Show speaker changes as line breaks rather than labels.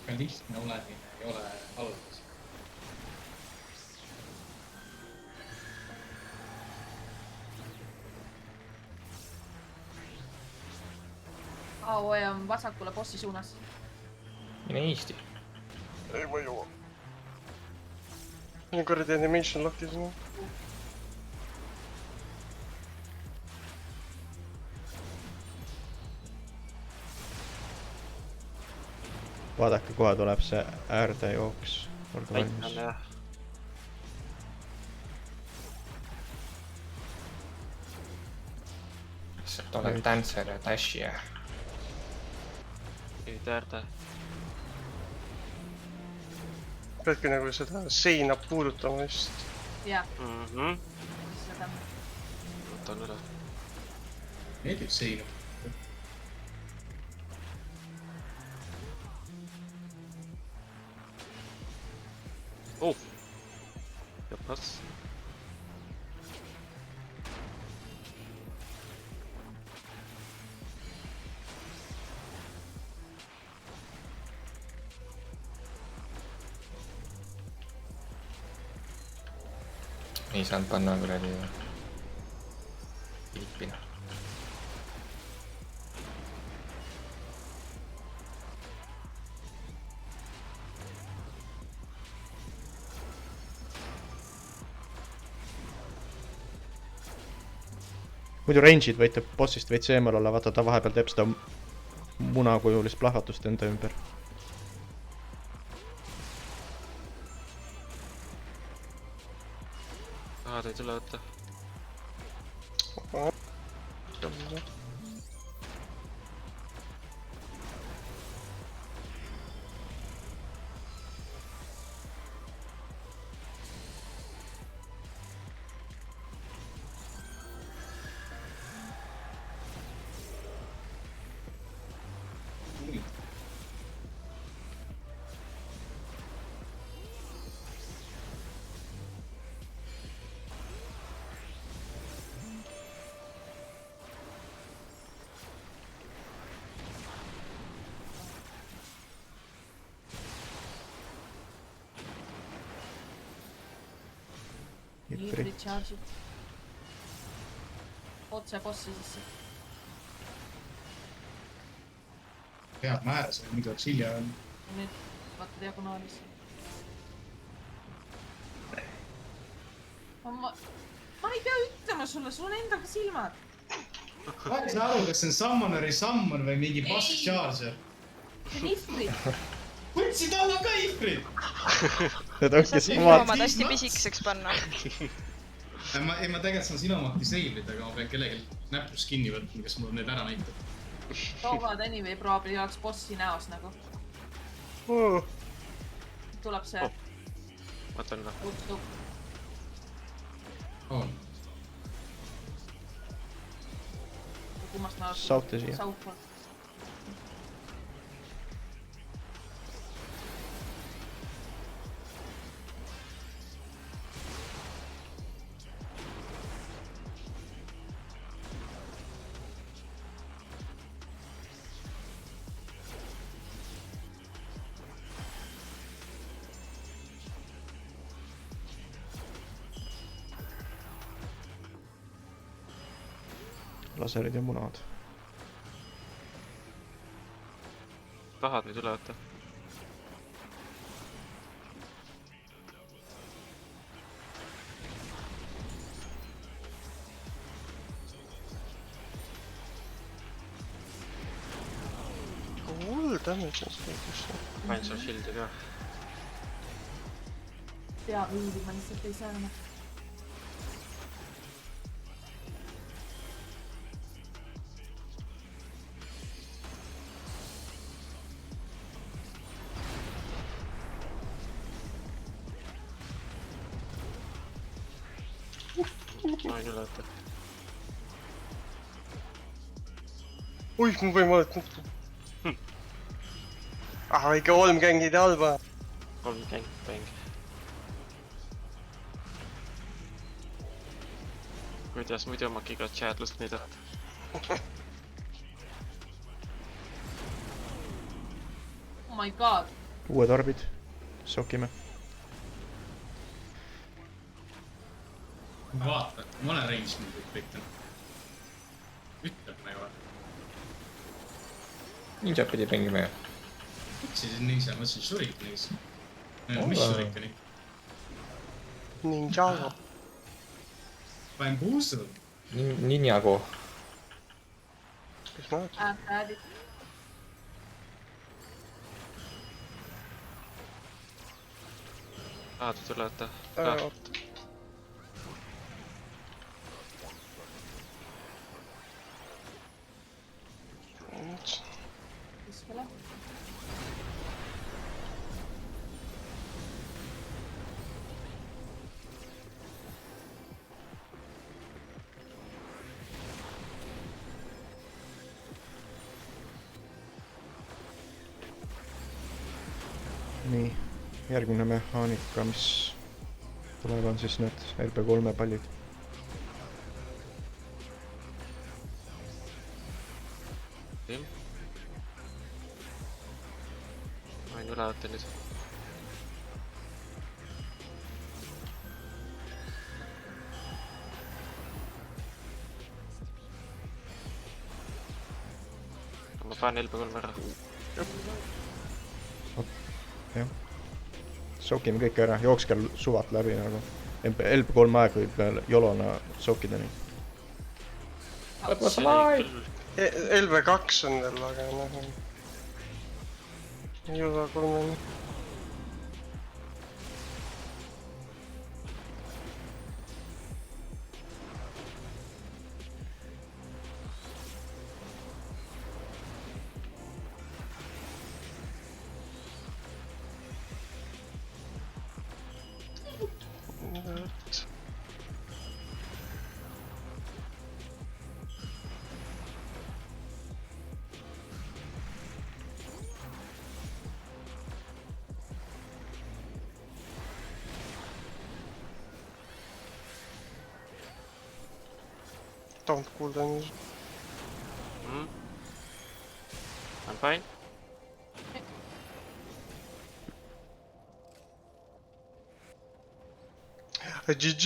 Ka lihtne olemine ei ole halvas.
AOE on vasakule bossi suunas.
Mine Eesti.
Ei ma jõua. Minu kuradi animation lahti sinna.
Vaadake, kohe tuleb see äärde jooks. Olge
Aitan
valmis.
jah.
Sealt oled Dancer ja Dashi ja...
Ei teärde. Peadki nagu seda seina puudutama vist.
Jah,
Mhm.
seda.
Võtan üle.
Meeldib seina.
Oh! Jopas.
Ei saanud panna kuradi... Filipina.
Muidu range'id võite bossist veits eemal olla, vaata ta vahepeal teeb seda munakujulist plahvatust enda ümber.
Tahad ei tule võtta?
Need recharge'id. Otse bossi sisse.
Peab määras, muidu oleks hilja on.
Ja nüüd vaata diagonaalis. Ma ei pea ütlema sulle, sul on endaga silmad.
Ma ei saa aru, kas see on summoneri summon või mingi boss
Ei.
charger.
See on ifrit.
Võtsid alla ka ifrit!
Need ongi
Saab
samad.
omad hästi pisikeseks panna.
Ma tegelikult saan sinu omad disable'id, aga ma pean kellelgi näpust kinni võtma, kes mul need ära näitab.
Toovad anyway proovil oleks bossi näos nagu. Tuleb see
Võtan üle.
juhtub.
On.
Kummast näos.
Sauti siia.
Southport.
Laserid ja munad.
Tahad või tule võtta? Hull damage on seda kusse. Pain seal shield'i ka.
Peab hiilima, lihtsalt ei saa.
Ma võin üle võtta. Oih, mu võimalus nüüd. Ah, ikka 3 gängide halba. 3 gäng. Kuidas muidu ma giga chat'lust näidata?
my god.
uued orbid. Sokime.
Vaata, ma olen range nüüd kõik täna. Ütleb ma juba.
Ninja pidi mängima ju.
Siis niisa, ma mõtlesin Shurikenis. Mis Shurikeni?
Ninjago.
Panen puustud.
Ninjago.
Kes ma olen?
Aa, te tulete.
Oota.
Kuskile.
Nii, järgmine mehaanika, mis tuleb, on siis need LP3 pallid.
Ma võin üle võtta nüüd. Ma panen LP3 ära.
Jah. Sokime kõik ära, jookske suvat läbi nagu. LP3 aeg võib jolona sokida nii.
What's alive?
LV2 on veel, aga noh. Ei jõua 3. Don't kuulda nii.
I'm fine.
GG.